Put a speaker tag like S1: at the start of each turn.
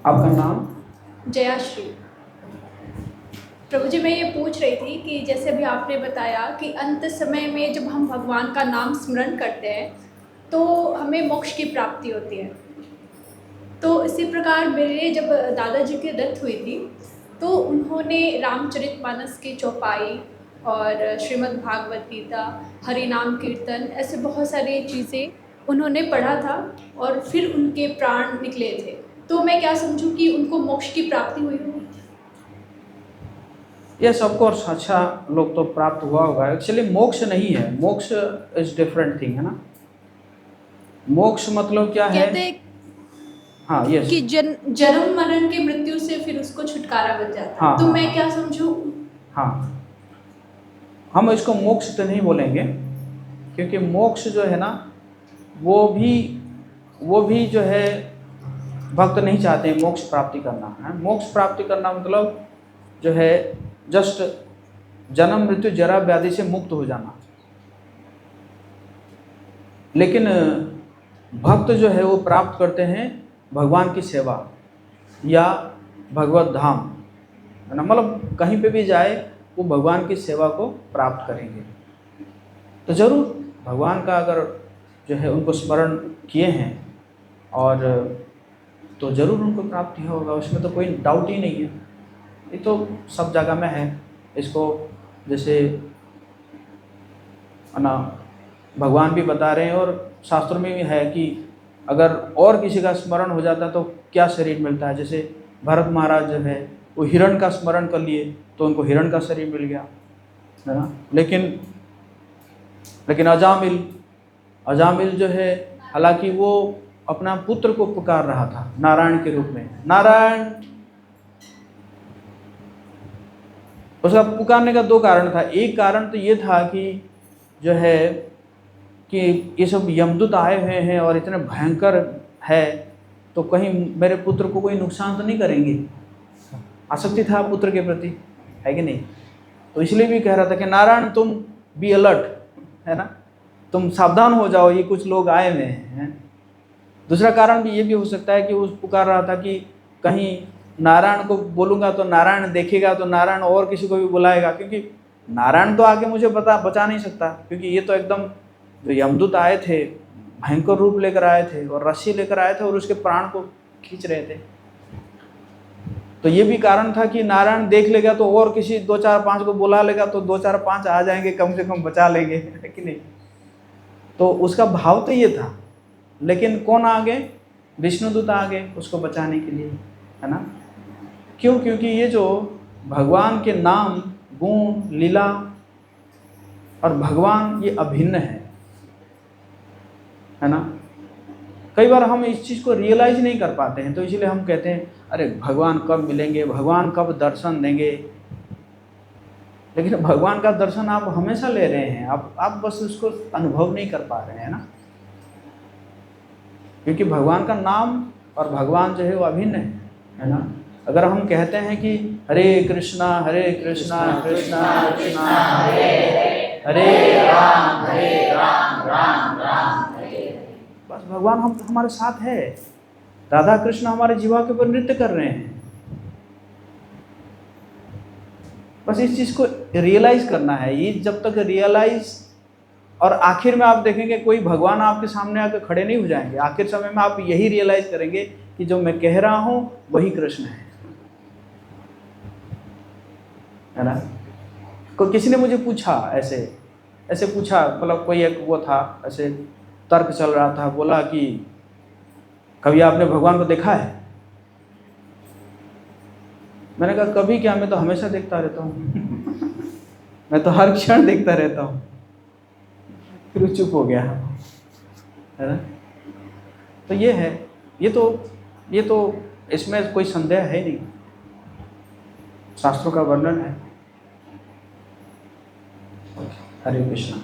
S1: आपका नाम?
S2: जयाश्री। प्रभु जी, मैं ये पूछ रही थी कि जैसे अभी आपने बताया कि अंत समय में जब हम भगवान का नाम स्मरण करते हैं तो हमें मोक्ष की प्राप्ति होती है। तो इसी प्रकार मेरे जब दादाजी की डेथ हुई थी तो उन्होंने रामचरितमानस की चौपाई और श्रीमद् भागवत गीता, हरि नाम कीर्तन, ऐसे बहुत सारी चीज़ें उन्होंने पढ़ा था और फिर उनके प्राण निकले थे। तो मैं क्या समझूं कि उनको मोक्ष की प्राप्ति हुई होगी?
S1: यस ऑफ कोर्स, अच्छा लोग तो प्राप्त हुआ होगा। एक्चुअली मोक्ष नहीं है, मोक्ष इज डिफरेंट थिंग, है ना। मोक्ष मतलब क्या है?
S2: कहते
S1: हाँ, यस।
S2: कि जन्म मरण की मृत्यु से फिर उसको छुटकारा मिल जाता है।
S1: हाँ,
S2: तो
S1: हाँ,
S2: मैं
S1: हाँ,
S2: क्या समझूं?
S1: हाँ, हम इसको मोक्ष तो नहीं बोलेंगे, क्योंकि मोक्ष जो है ना वो भी जो है भक्त नहीं चाहते हैं मोक्ष प्राप्ति करना है। मोक्ष प्राप्ति करना मतलब जो है जस्ट जन्म मृत्यु जरा व्याधि से मुक्त हो जाना। लेकिन भक्त जो है वो प्राप्त करते हैं भगवान की सेवा या भगवत धाम, है ना। मतलब कहीं पे भी जाए वो भगवान की सेवा को प्राप्त करेंगे। तो जरूर भगवान का अगर जो है उनको स्मरण किए हैं और तो जरूर उनको प्राप्ति होगा, उसमें तो कोई डाउट ही नहीं है। ये तो सब जगह में है। इसको जैसे है ना भगवान भी बता रहे हैं और शास्त्रों में भी है कि अगर और किसी का स्मरण हो जाता तो क्या शरीर मिलता है। जैसे भरत महाराज जो है वो हिरण का स्मरण कर लिए तो उनको हिरण का शरीर मिल गया, है ना। लेकिन अजामिल जो है, हालांकि वो अपना पुत्र को पुकार रहा था नारायण के रूप में, नारायण। उसका पुकारने का दो कारण था। एक कारण तो ये था कि जो है कि ये सब यमदूत आए हुए हैं और इतने भयंकर है, तो कहीं मेरे पुत्र को कोई नुकसान तो नहीं करेंगे। आसक्ति था पुत्र के प्रति, है कि नहीं। तो इसलिए भी कह रहा था कि नारायण तुम बी अलर्ट, है ना, तुम सावधान हो जाओ, ये कुछ लोग आए हुए हैं। दूसरा कारण भी ये भी हो सकता है कि वो पुकार रहा था कि कहीं नारायण को बोलूँगा तो नारायण देखेगा तो नारायण और किसी को भी बुलाएगा, क्योंकि नारायण तो आके मुझे बचा नहीं सकता, क्योंकि ये तो एकदम जो यमदूत आए थे भयंकर रूप लेकर आए थे और रस्सी लेकर आए थे और उसके प्राण को खींच रहे थे। तो ये भी कारण था कि नारायण देख लेगा तो और किसी 2-4-5 को बुला लेगा तो 2-4-5 आ जाएंगे, कम से कम बचा लेंगे, है कि नहीं। तो उसका भाव तो ये था। लेकिन कौन आ गए? विष्णुदूत आ गए उसको बचाने के लिए, है ना। क्यों? क्योंकि ये जो भगवान के नाम, गुण, लीला और भगवान ये अभिन्न है ना। कई बार हम इस चीज़ को रियलाइज नहीं कर पाते हैं, तो इसलिए हम कहते हैं अरे भगवान कब मिलेंगे, भगवान कब दर्शन देंगे। लेकिन भगवान का दर्शन आप हमेशा ले रहे हैं, आप बस उसको अनुभव नहीं कर पा रहे हैं ना, क्योंकि भगवान का नाम और भगवान जो है वो अभिन्न है ना। अगर हम कहते हैं कि हरे कृष्णा कृष्णा कृष्णा हरे राम राम राम, बस भगवान हमारे साथ है। राधा कृष्ण हमारे जीवा के ऊपर नृत्य कर रहे हैं। बस इस चीज़ को रियलाइज करना है। ये जब तक रियलाइज, और आखिर में आप देखेंगे कोई भगवान आपके सामने आकर खड़े नहीं हो जाएंगे। आखिर समय में आप यही रियलाइज करेंगे कि जो मैं कह रहा हूं वही कृष्ण है ना। किसी ने मुझे पूछा ऐसे पूछा, मतलब कोई एक वो था, ऐसे तर्क चल रहा था, बोला कि कभी आपने भगवान को देखा है? मैंने कहा कभी क्या, मैं तो हमेशा देखता रहता हूँ मैं तो हर क्षण देखता रहता हूँ। फिर वो चुप हो गया, है ना। तो ये है, ये तो इसमें कोई संदेह है नहीं, शास्त्रों का वर्णन है। हरे कृष्णा।